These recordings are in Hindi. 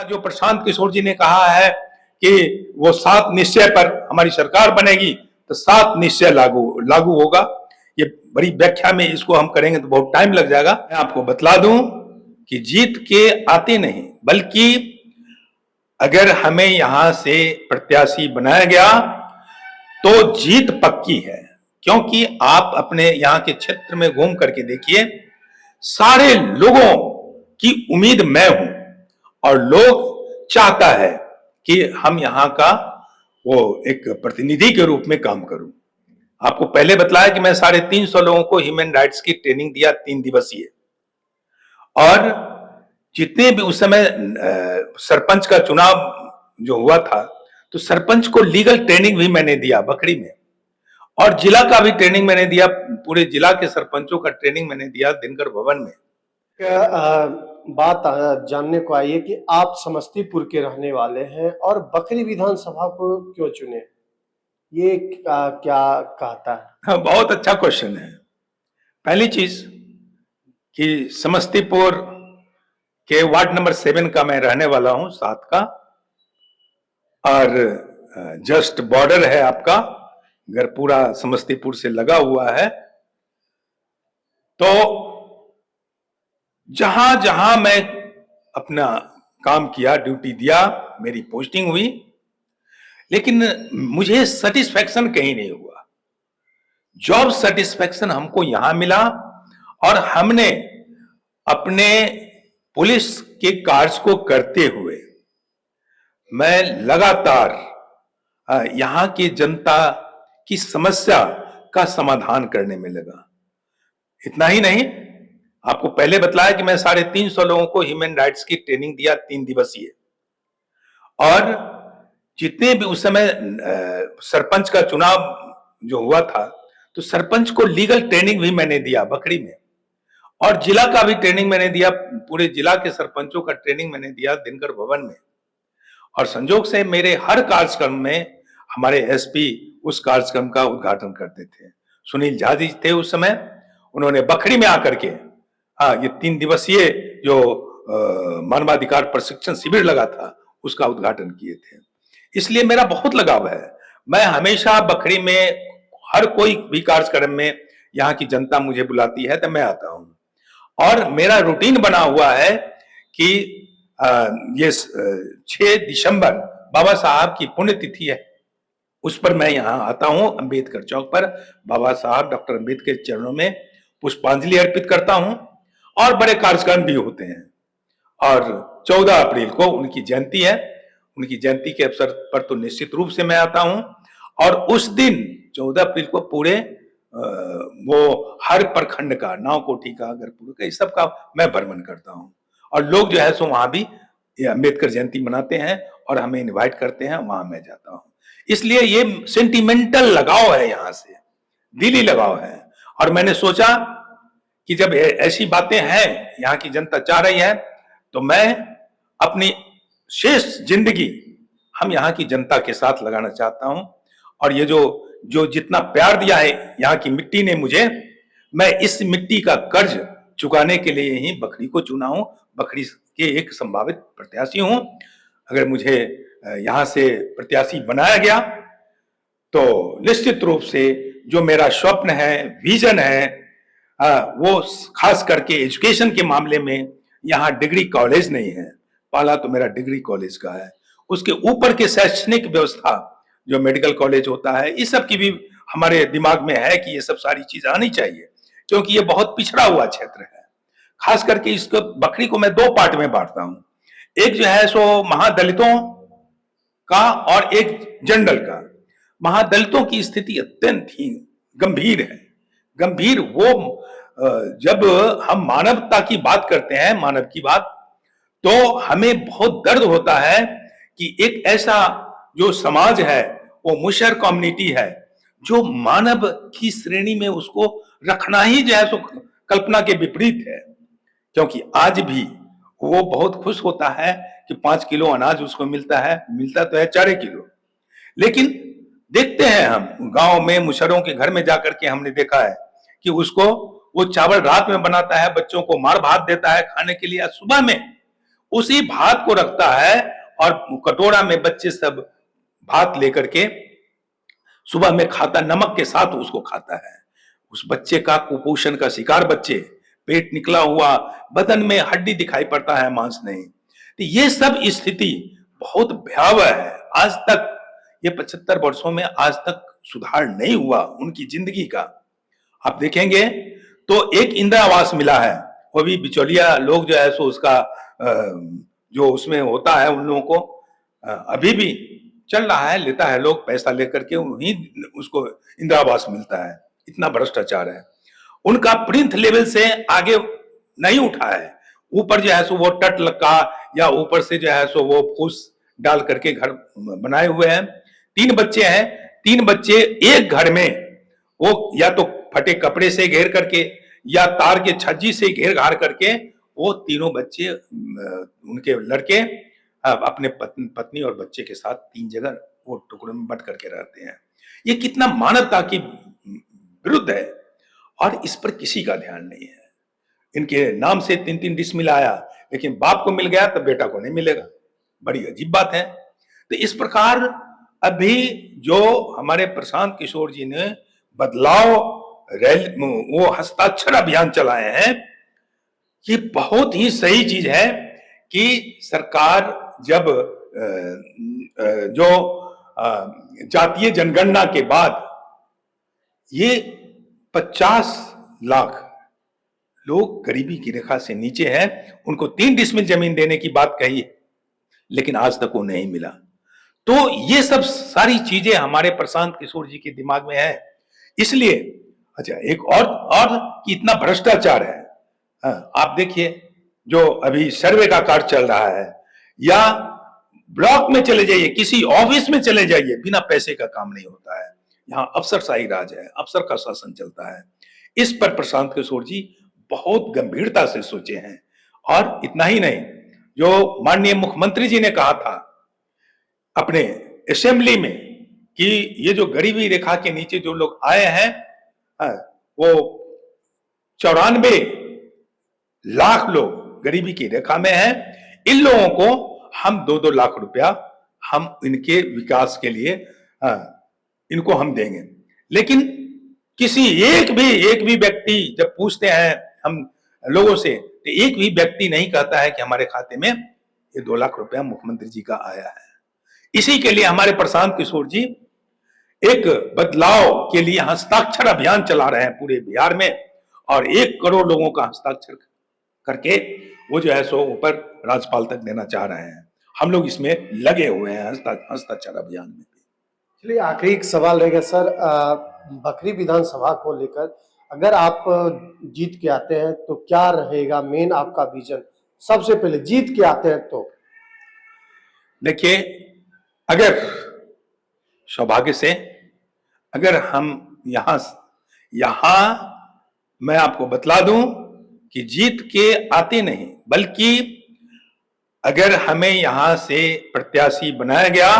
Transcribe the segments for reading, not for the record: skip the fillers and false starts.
जो प्रशांत किशोर जी ने कहा है कि वो 7 निश्चय पर हमारी सरकार बनेगी, तो 7 निश्चय लागू लागू होगा। ये बड़ी व्याख्या में इसको हम करेंगे तो बहुत टाइम लग जाएगा। मैं आपको बतला दूं कि जीत के आते नहीं, बल्कि अगर हमें यहां से प्रत्याशी बनाया गया तो जीत पक्की है। क्योंकि आप अपने यहाँ के क्षेत्र में घूम करके देखिए, सारे लोगों की उम्मीद मैं हूं और लोग चाहता है कि हम यहां का वो एक प्रतिनिधि के रूप में काम करूं। आपको पहले बतलाया कि मैं 350 लोगों को ह्यूमन राइट्स की ट्रेनिंग दिया 3 दिवसीय, और जितने भी उस समय सरपंच का चुनाव जो हुआ था, तो सरपंच को लीगल ट्रेनिंग भी मैंने दिया बखरी में, और जिला का भी ट्रेनिंग मैंने दिया, पूरे जिला के सरपंचों का ट्रेनिंग मैंने दिया दिनकर भवन में। बात जानने को आई है कि आप समस्तीपुर के रहने वाले हैं और बखरी विधानसभा को क्यों चुने? ये क्या कहता है? हाँ, बहुत अच्छा क्वेश्चन है। पहली चीज कि समस्तीपुर के वार्ड नंबर 7 का मैं रहने वाला हूं, 7 का, और जस्ट बॉर्डर है आपका, घर पूरा समस्तीपुर से लगा हुआ है। तो जहां जहां मैं अपना काम किया, ड्यूटी दिया, मेरी पोस्टिंग हुई, लेकिन मुझे सेटिस्फैक्शन कहीं नहीं हुआ। जॉब सेटिस्फैक्शन हमको यहां मिला, और हमने अपने पुलिस के कार्य को करते हुए मैं लगातार यहां की जनता की समस्या का समाधान करने में लगा। इतना ही नहीं, आपको पहले बतलाया कि मैं 350 लोगों को ह्यूमन राइट्स की ट्रेनिंग दिया 3 दिवसीय, और जितने भी उस समय सरपंच का चुनाव जो हुआ था, तो सरपंच को लीगल ट्रेनिंग भी मैंने दिया बखरी में, और जिला का भी ट्रेनिंग मैंने दिया, पूरे जिला के सरपंचों का ट्रेनिंग मैंने दिया दिनकर भवन में। और संजोग से मेरे हर कार्यक्रम में हमारे एसपी उस कार्यक्रम का उद्घाटन करते थे। सुनील झा जी थे उस समय, उन्होंने बखरी में आकर के ये 3 दिवसीय जो मानवाधिकार प्रशिक्षण शिविर लगा था, उसका उद्घाटन किए थे। इसलिए मेरा बहुत लगाव है। मैं हमेशा बखरी में हर कोई भी कार्यक्रम में यहाँ की जनता मुझे बुलाती है तो मैं आता हूँ, और मेरा रूटीन बना हुआ है कि ये 6 दिसंबर बाबा साहब की पुण्यतिथि है, उस पर मैं यहाँ आता हूँ अंबेडकर चौक पर, बाबा साहब डॉक्टर अंबेडकर के चरणों में पुष्पांजलि अर्पित करता हूँ, और बड़े कार्यक्रम भी होते हैं। और 14 अप्रैल को उनकी जयंती है, उनकी जयंती के अवसर पर तो निश्चित रूप से मैं आता हूँ, और उस दिन 14 अप्रैल को पूरे वो हर प्रखंड का, नावकोठी का, अगरपुर का, इस सब का मैं भ्रमण करता हूँ, और लोग जो है सो वहां भी अंबेडकर जयंती मनाते हैं और हमें इनवाइट करते हैं, वहां मैं जाता हूँ। इसलिए ये सेंटिमेंटल लगाव है, यहां से दिली लगाव है। और मैंने सोचा कि जब ऐसी बातें हैं, यहाँ की जनता चाह रही है, तो मैं अपनी शेष जिंदगी हम यहाँ की जनता के साथ लगाना चाहता हूं। और ये जो जितना प्यार दिया है यहाँ की मिट्टी ने मुझे, मैं इस मिट्टी का कर्ज चुकाने के लिए ही बखरी को चुना हूं, बखरी के एक संभावित प्रत्याशी हूं। अगर मुझे यहां से प्रत्याशी बनाया गया तो निश्चित रूप से जो मेरा स्वप्न है, विजन है, वो खास करके एजुकेशन के मामले में, यहाँ डिग्री कॉलेज नहीं है, पहला तो मेरा डिग्री कॉलेज का है, उसके ऊपर के शैक्षणिक व्यवस्था जो मेडिकल कॉलेज होता है, इस सब की भी हमारे दिमाग में है कि ये सब सारी चीज आनी चाहिए, क्योंकि ये बहुत पिछड़ा हुआ क्षेत्र है। खास करके इसको बखरी को मैं 2 पार्ट में बांटता हूं, एक जो है सो महादलितों का और एक जनरल का। महादलितों की स्थिति अत्यंत ही गंभीर है। गंभीर वो जब हम मानवता की बात करते हैं, मानव की बात, तो हमें बहुत दर्द होता है कि एक ऐसा जो समाज है, वो मुशहर कम्युनिटी है, जो मानव की श्रेणी में उसको रखना ही जो है सो कल्पना के विपरीत है। क्योंकि आज भी वो बहुत खुश होता है कि 5 किलो अनाज उसको मिलता है, मिलता तो है 4 किलो, लेकिन देखते हैं हम गांव में मुशहरों के घर में जाकर के हमने देखा है कि उसको वो चावल रात में बनाता है, बच्चों को मार भात देता है खाने के लिए, सुबह में उसी भात को रखता है और कटोरा में बच्चे सब भात लेकर के सुबह में खाता, नमक के साथ उसको खाता है। उस बच्चे का कुपोषण का शिकार बच्चे, पेट निकला हुआ, बदन में हड्डी दिखाई पड़ता है, मांस नहीं। तो ये सब स्थिति बहुत भयावह है। आज तक ये 75 वर्षों में आज तक सुधार नहीं हुआ उनकी जिंदगी का। आप देखेंगे तो एक इंदिरा आवास मिला है, वो भी बिचौलिया लोग जो है सो उसका जो उसमें होता है उन लोगों को अभी भी चल रहा है, लेता है लोग पैसा लेकर के, वहीं उसको इंदिरा आवास मिलता है। इतना भ्रष्टाचार है। उनका प्रिंथ लेवल से आगे नहीं उठा है। ऊपर जो है सो वो टट लगा या ऊपर से जो है सो वो फूस डाल करके घर बनाए हुए हैं। 3 बच्चे हैं, 3 बच्चे एक घर में, वो या तो फटे कपड़े से घेर करके या तार के छज्जी से घेर घार करके वो तीनों बच्चे उनके लड़के अपने पत्नी और बच्चे के साथ 3 जगह वो टुकड़ों में बंट करके रहते हैं। ये कितना मानवता की विरुद्ध है और इस पर किसी का ध्यान नहीं है। इनके नाम से 3-3 डिसमिल आया, लेकिन बाप को मिल गया तो बेटा को नहीं मिलेगा। बड़ी अजीब बात है। तो इस प्रकार अभी जो हमारे प्रशांत किशोर जी ने बदलाव वो हस्ताक्षर अभियान चलाए हैं, ये बहुत ही सही चीज है कि सरकार जब जो जातीय जनगणना के बाद ये 50 लाख लोग गरीबी की रेखा से नीचे हैं, उनको 3 डिसमिल जमीन देने की बात कही, लेकिन आज तक वो नहीं मिला। तो ये सब सारी चीजें हमारे प्रशांत किशोर जी के दिमाग में है। इसलिए अच्छा एक और कि इतना भ्रष्टाचार है। आप देखिए जो अभी सर्वे का कार्य चल रहा है, या ब्लॉक में चले जाइए, किसी ऑफिस में चले जाइए, बिना पैसे का काम नहीं होता है। यहाँ अफसरशाही राज है, अफसर का शासन चलता है। इस पर प्रशांत किशोर जी बहुत गंभीरता से सोचे हैं। और इतना ही नहीं, जो माननीय मुख्यमंत्री जी ने कहा था अपने असेंबली में कि ये जो गरीबी रेखा के नीचे जो लोग आए हैं, वो 94 लाख लोग गरीबी की रेखा में हैं। इन लोगों को हम 2-2 लाख रुपया हम इनके विकास के लिए इनको हम देंगे। लेकिन किसी एक भी व्यक्ति जब पूछते हैं हम लोगों से, तो एक भी व्यक्ति नहीं कहता है कि हमारे खाते में ये 2 लाख रुपया मुख्यमंत्री जी का आया है। इसी के लिए हमारे प्रशांत किशोर जी एक बदलाव के लिए हस्ताक्षर अभियान चला रहे हैं पूरे बिहार में, और 1 करोड़ लोगों का हस्ताक्षर करके वो जो है सो ऊपर राज्यपाल तक देना चाह रहे हैं। हम लोग इसमें लगे हुए हैं हस्ताक्षर अभियान में। चलिए आखिरी एक सवाल रहेगा सर, बखरी विधानसभा को लेकर अगर आप जीत के आते हैं तो क्या रहेगा मेन आपका विजन? सबसे पहले जीत के आते हैं तो देखिए, अगर सौभाग्य से अगर हम यहां मैं आपको बतला दूं कि जीत के आते नहीं, बल्कि अगर हमें यहां से प्रत्याशी बनाया गया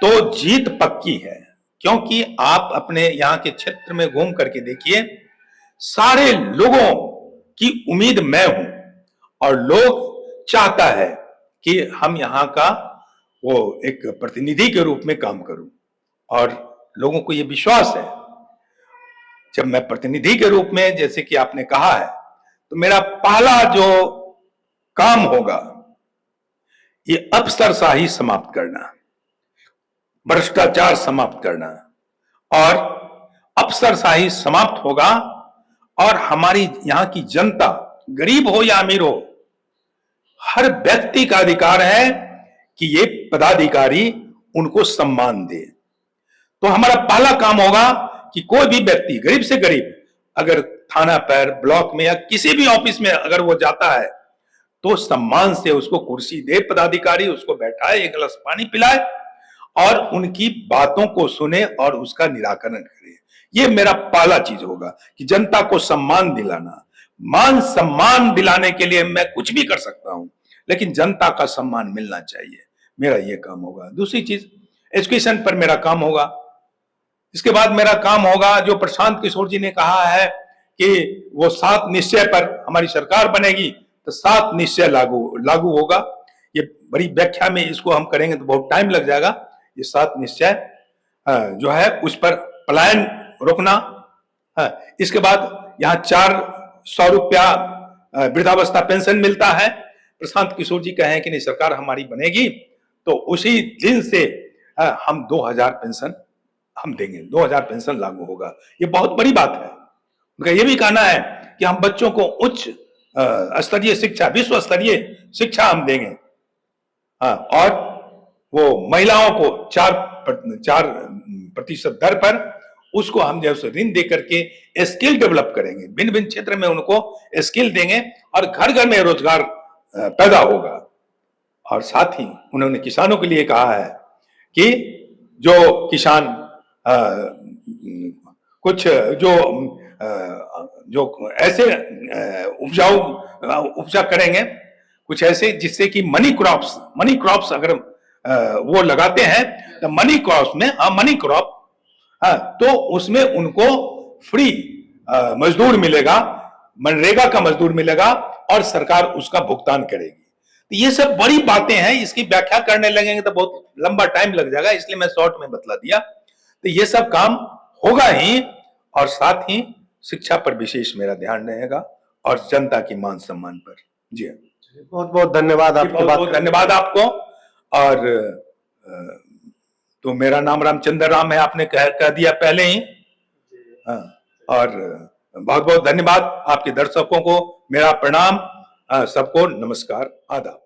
तो जीत पक्की है। क्योंकि आप अपने यहाँ के क्षेत्र में घूम करके देखिए, सारे लोगों की उम्मीद मैं हूं और लोग चाहता है कि हम यहाँ का वो एक प्रतिनिधि के रूप में काम करूं, और लोगों को ये विश्वास है जब मैं प्रतिनिधि के रूप में, जैसे कि आपने कहा है, तो मेरा पहला जो काम होगा ये अफसरशाही समाप्त करना, भ्रष्टाचार समाप्त करना। और अफसरशाही समाप्त होगा और हमारी यहाँ की जनता, गरीब हो या अमीर हो, हर व्यक्ति का अधिकार है कि ये पदाधिकारी उनको सम्मान दे। तो हमारा पहला काम होगा कि कोई भी व्यक्ति, गरीब से गरीब, अगर थाना पर, ब्लॉक में या किसी भी ऑफिस में अगर वो जाता है तो सम्मान से उसको कुर्सी दे, पदाधिकारी उसको बैठाए, 1 गिलास पानी पिलाए और उनकी बातों को सुने और उसका निराकरण करे। ये मेरा पहला चीज होगा कि जनता को सम्मान दिलाना। मान सम्मान दिलाने के लिए मैं कुछ भी कर सकता हूं, लेकिन जनता का सम्मान मिलना चाहिए, मेरा ये काम होगा। दूसरी चीज, एजुकेशन पर मेरा काम होगा। इसके बाद मेरा काम होगा, जो प्रशांत किशोर जी ने कहा है कि वो 7 निश्चय पर हमारी सरकार बनेगी, तो 7 निश्चय लागू होगा। ये बड़ी व्याख्या में इसको हम करेंगे तो बहुत टाइम लग जाएगा। ये 7 निश्चय जो है उस पर पलायन रोकना। इसके बाद यहाँ 400 रुपया वृद्धावस्था पेंशन मिलता है। प्रशांत किशोर जी कहे कि नहीं सरकार हमारी बनेगी तो उसी दिन से हम 2000 पेंशन हम देंगे, 2000 पेंशन लागू होगा। ये बहुत बड़ी बात है। उनका ये भी कहना है कि हम बच्चों को उच्च स्तरीय शिक्षा, विश्व स्तरीय शिक्षा हम देंगे। और वो महिलाओं को 4% दर पर उसको हम जैसे ऋण दे करके स्किल डेवलप करेंगे, भिन्न भिन्न क्षेत्र में उनको स्किल देंगे और घर घर में रोजगार पैदा होगा। और साथ ही उन्होंने किसानों के लिए कहा है कि जो किसान कुछ जो ऐसे उपजा करेंगे, कुछ ऐसे जिससे कि मनी क्रॉप्स अगर वो लगाते हैं तो मनी क्रॉप तो उसमें उनको फ्री मजदूर मिलेगा, मनरेगा का मजदूर मिलेगा और सरकार उसका भुगतान करेगी। तो ये सब बड़ी बातें हैं, इसकी व्याख्या करने लगेंगे तो बहुत लंबा टाइम लग जाएगा, इसलिए मैं शॉर्ट में बतला दिया। तो ये सब काम होगा ही और साथ ही शिक्षा पर विशेष मेरा ध्यान रहेगा और जनता की मान सम्मान पर। जी बहुत बहुत धन्यवाद आपकी बात। बहुत धन्यवाद आपको। और तो मेरा नाम रामचंद्र राम है, आपने कह दिया पहले ही। और बहुत बहुत धन्यवाद आपके दर्शकों को, मेरा प्रणाम, सबको नमस्कार, आदाब।